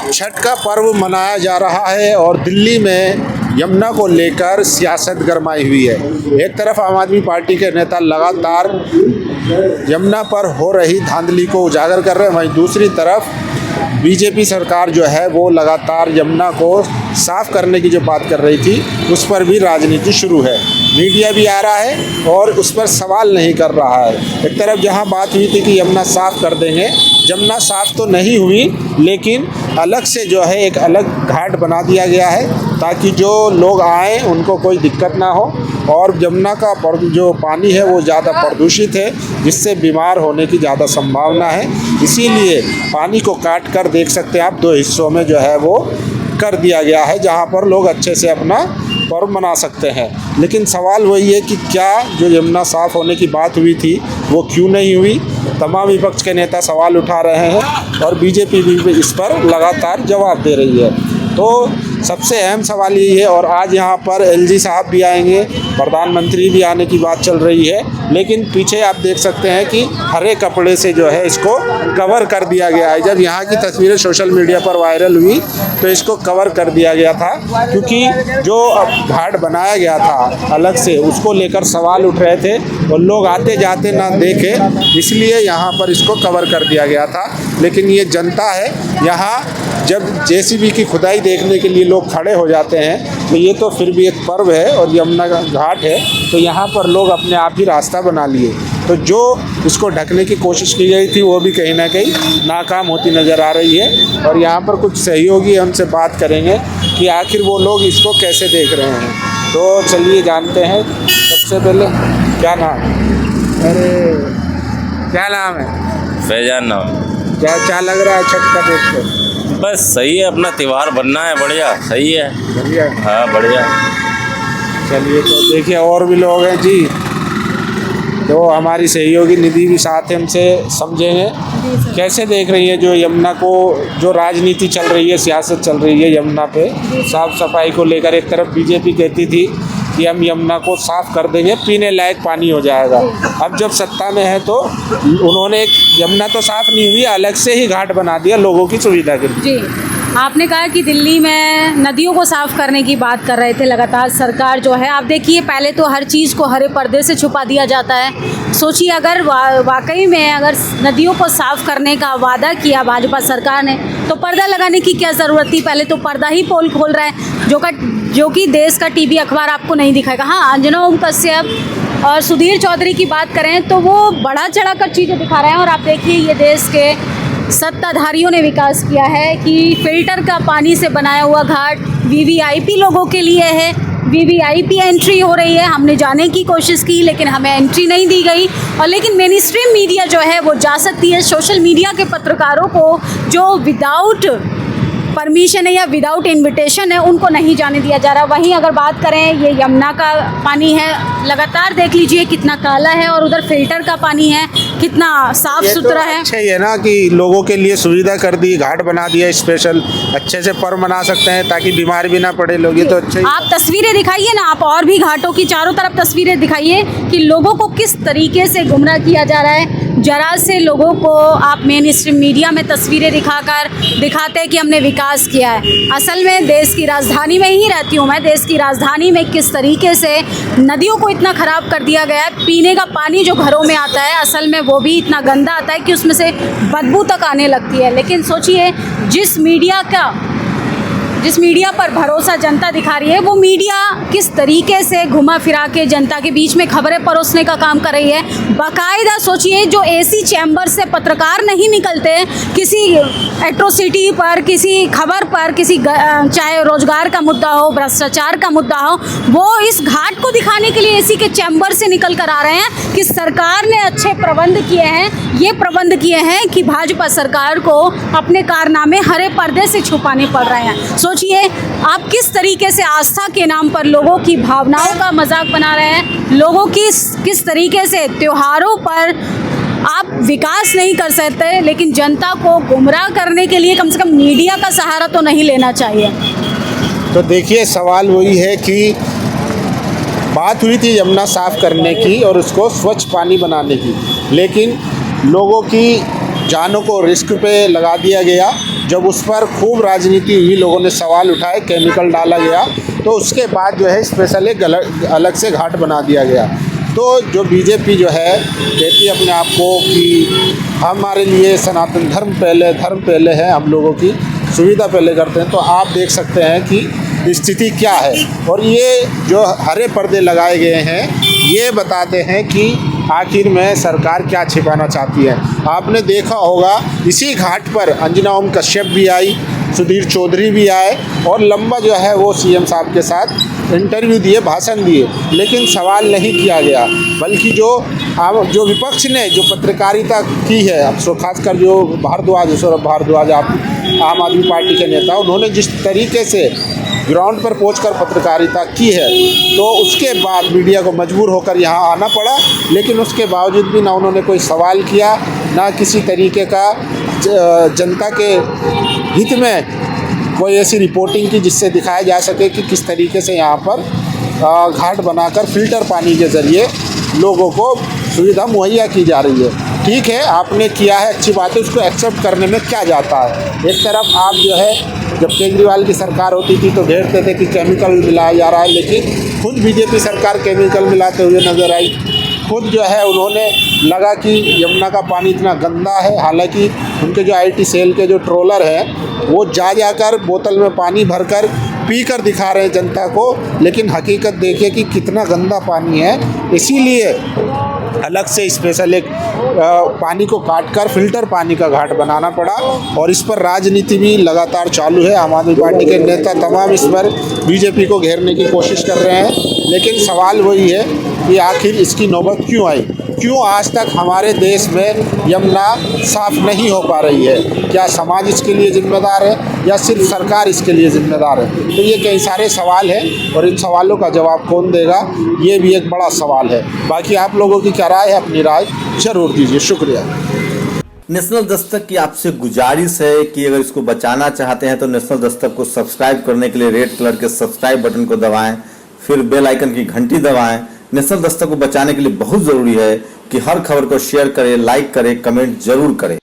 छठ का पर्व मनाया जा रहा है और दिल्ली में यमुना को लेकर सियासत गरमाई हुई है। एक तरफ आम आदमी पार्टी के नेता लगातार यमुना पर हो रही धांधली को उजागर कर रहे हैं, वहीं दूसरी तरफ बीजेपी सरकार जो है वो लगातार यमुना को साफ करने की जो बात कर रही थी उस पर भी राजनीति शुरू है। मीडिया भी आ रहा है और उस पर सवाल नहीं कर रहा है। एक तरफ जहां बात हुई थी कि यमुना साफ कर देंगे, यमुना साफ तो नहीं हुई, लेकिन अलग से जो है एक अलग घाट बना दिया गया है ताकि जो लोग आएँ उनको कोई दिक्कत ना हो। और यमुना का जो पानी है वो ज़्यादा प्रदूषित है, जिससे बीमार होने की ज़्यादा संभावना है। इसीलिए पानी को काट कर देख सकते हैं आप, दो हिस्सों में जो है वो कर दिया गया है जहाँ पर लोग अच्छे से अपना पर्व मना सकते हैं। लेकिन सवाल वही है कि क्या जो यमुना साफ़ होने की बात हुई थी वो क्यों नहीं हुई। तमाम विपक्ष के नेता सवाल उठा रहे हैं और बीजेपी भी इस पर लगातार जवाब दे रही है। तो सबसे अहम सवाल यही है, और आज यहाँ पर एलजी साहब भी आएंगे, प्रधानमंत्री भी आने की बात चल रही है, लेकिन पीछे आप देख सकते हैं कि हरे कपड़े से जो है इसको कवर कर दिया गया है। जब यहाँ की तस्वीरें सोशल मीडिया पर वायरल हुई तो इसको कवर कर दिया गया था, क्योंकि जो घाट बनाया गया था अलग से उसको लेकर सवाल उठ रहे थे और लोग आते जाते ना देखे, इसलिए यहाँ पर इसको कवर कर दिया गया था। लेकिन ये जनता है, यहाँ जब जेसीबी की खुदाई देखने के लिए लोग खड़े हो जाते हैं तो ये तो फिर भी एक पर्व है और यमुना का घाट है, तो यहाँ पर लोग अपने आप ही रास्ता बना लिए। तो जो इसको ढकने की कोशिश की गई थी वो भी कहीं ना कहीं नाकाम होती नज़र आ रही है। और यहाँ पर कुछ सहयोगी हैं, उनसे बात करेंगे कि आखिर वो लोग इसको कैसे देख रहे हैं। तो चलिए जानते हैं। सबसे पहले क्या नाम? अरे क्या नाम है? फैजान नाम। क्या लग रहा है छठ का देख कर? बस सही है, अपना त्यौहार बनना है, बढ़िया सही है। बढ़िया। हाँ बढ़िया। चलिए तो देखिए और भी लोग हैं जी, तो हमारी सहयोगी निधि भी साथ हैं, उनसे समझेंगे कैसे देख रही है जो यमुना को, जो राजनीति चल रही है, सियासत चल रही है यमुना पे साफ सफाई को लेकर। एक तरफ बीजेपी कहती थी कि हम यमुना को साफ कर देंगे, पीने लायक पानी हो जाएगा। अब जब सत्ता में है तो उन्होंने एक यमुना तो साफ नहीं हुई, अलग से ही घाट बना दिया लोगों की सुविधा के लिए। जी, आपने कहा कि दिल्ली में नदियों को साफ़ करने की बात कर रहे थे लगातार सरकार जो है। आप देखिए पहले तो हर चीज़ को हरे पर्दे से छुपा दिया जाता है। सोचिए अगर वाकई में अगर नदियों को साफ़ करने का वादा किया भाजपा सरकार ने तो पर्दा लगाने की क्या ज़रूरत थी। पहले तो पर्दा ही पोल खोल रहा है जो कि देश का टीवी अखबार आपको नहीं दिखाएगा। हाँ, अंजना ओम कश्यप और सुधीर चौधरी की बात करें तो वो बढ़ा चढ़ा कर चीज़ें दिखा रहे हैं। और आप देखिए ये देश के सत्ताधारियों ने विकास किया है कि फिल्टर का पानी से बनाया हुआ घाट वीवीआईपी लोगों के लिए है। वीवीआईपी एंट्री हो रही है, हमने जाने की कोशिश की लेकिन हमें एंट्री नहीं दी गई। और लेकिन मेन स्ट्रीम मीडिया जो है वो जा सकती है। सोशल मीडिया के पत्रकारों को जो विदाउट परमिशन है या विदाउट इनविटेशन है उनको नहीं जाने दिया जा रहा। वहीं अगर बात करें ये यमुना का पानी है, लगातार देख लीजिए कितना काला है, और उधर फिल्टर का पानी है कितना साफ सुथरा है। अच्छा ही है ना कि लोगों के लिए सुविधा कर दी, घाट बना दिया स्पेशल, अच्छे से पर्व मना सकते हैं ताकि बीमार भी ना पड़े लोग। ये तो अच्छा ही। आप तस्वीरें दिखाइए ना, आप और भी घाटों की चारों तरफ तस्वीरें दिखाइए कि लोगों को किस तरीके से गुमराह किया जा रहा है। जरा से लोगों को आप मेन स्ट्रीम मीडिया में तस्वीरें दिखाकर दिखाते हैं कि हमने विकास किया है। असल में देश की राजधानी में ही रहती हूँ मैं, देश की राजधानी में किस तरीके से नदियों को इतना ख़राब कर दिया गया है। पीने का पानी जो घरों में आता है असल में वो भी इतना गंदा आता है कि उसमें से बदबू तक आने लगती है। लेकिन सोचिए जिस मीडिया पर भरोसा जनता दिखा रही है वो मीडिया किस तरीके से घुमा फिरा के जनता के बीच में खबरें परोसने का काम कर रही है। बाकायदा सोचिए जो एसी चैम्बर से पत्रकार नहीं निकलते किसी एट्रोसिटी पर, किसी खबर पर, किसी चाहे रोजगार का मुद्दा हो, भ्रष्टाचार का मुद्दा हो, वो इस घाट को दिखाने के लिए एसी के चैम्बर से निकल कर आ रहे हैं कि सरकार ने अच्छे प्रबंध किए हैं। ये प्रबंध किए हैं कि भाजपा सरकार को अपने कारनामे हरे पर्दे से छुपाने पड़ रहे हैं। सोचिए आप किस तरीके से आस्था के नाम पर लोगों की भावनाओं का मजाक बना रहे हैं। लोगों की किस तरीके से त्योहारों पर आप विकास नहीं कर सकते, लेकिन जनता को गुमराह करने के लिए कम से कम मीडिया का सहारा तो नहीं लेना चाहिए। तो देखिए सवाल वही है कि बात हुई थी यमुना साफ़ करने की और उसको स्वच्छ पानी बनाने की, लेकिन लोगों की जानों को रिस्क पे लगा दिया गया जब उस पर खूब राजनीति हुई, लोगों ने सवाल उठाए, केमिकल डाला गया, तो उसके बाद जो है स्पेशल एक अलग से घाट बना दिया गया। तो जो बीजेपी जो है कहती है अपने आप को कि हमारे लिए सनातन धर्म पहले है, हम लोगों की सुविधा पहले करते हैं, तो आप देख सकते हैं कि स्थिति क्या है। और ये जो हरे पर्दे लगाए गए हैं ये बताते हैं कि आखिर में सरकार क्या छिपाना चाहती है। आपने देखा होगा इसी घाट पर अंजना ओम कश्यप भी आई, सुधीर चौधरी भी आए और लंबा जो है वो सीएम साहब के साथ इंटरव्यू दिए, भाषण दिए, लेकिन सवाल नहीं किया गया। बल्कि जो विपक्ष ने जो पत्रकारिता की है, अब खासकर जो सौरभ भारद्वाज आम आदमी पार्टी के नेता, उन्होंने जिस तरीके से ग्राउंड पर पहुंचकर पत्रकारिता की है, तो उसके बाद मीडिया को मजबूर होकर यहाँ आना पड़ा। लेकिन उसके बावजूद भी ना उन्होंने कोई सवाल किया, ना किसी तरीके का जनता के हित में कोई ऐसी रिपोर्टिंग की जिससे दिखाया जा सके कि किस तरीके से यहाँ पर घाट बनाकर फ़िल्टर पानी के ज़रिए लोगों को सुविधा मुहैया की जा रही है। ठीक है, आपने किया है, अच्छी बात है, उसको एक्सेप्ट करने में क्या जाता है। एक तरफ आप जो है, जब केजरीवाल की सरकार होती थी तो घेरते थे कि केमिकल मिलाया जा रहा है, लेकिन खुद बीजेपी सरकार केमिकल मिलाते हुए नज़र आई। खुद जो है उन्होंने लगा कि यमुना का पानी इतना गंदा है, हालांकि उनके जो आईटी सेल के जो ट्रोलर हैं वो जाकर बोतल में पानी भरकर पीकर दिखा रहे हैं जनता को, लेकिन हकीकत देखिए कि कितना गंदा पानी है। इसीलिए अलग से स्पेशल एक पानी को काटकर फ़िल्टर पानी का घाट बनाना पड़ा और इस पर राजनीति भी लगातार चालू है। आम आदमी पार्टी के नेता तमाम इस पर बीजेपी को घेरने की कोशिश कर रहे हैं, लेकिन सवाल वही है कि आखिर इसकी नौबत क्यों आई, क्यों आज तक हमारे देश में यमुना साफ़ नहीं हो पा रही है। क्या समाज इसके लिए जिम्मेदार है या सिर्फ सरकार इसके लिए जिम्मेदार है? तो ये कई सारे सवाल हैं और इन सवालों का जवाब कौन देगा, ये भी एक बड़ा सवाल है। बाकी आप लोगों की क्या राय है, अपनी राय ज़रूर दीजिए। शुक्रिया। नेशनल दस्तक की आपसे गुजारिश है कि अगर इसको बचाना चाहते हैं तो नेशनल दस्तक को सब्सक्राइब करने के लिए रेड कलर के सब्सक्राइब बटन को दबाएं, फिर बेल आइकन की घंटी दबाएं। नेशनल दस्तक को बचाने के लिए बहुत जरूरी है कि हर खबर को शेयर करें, लाइक करें, कमेंट जरूर करें।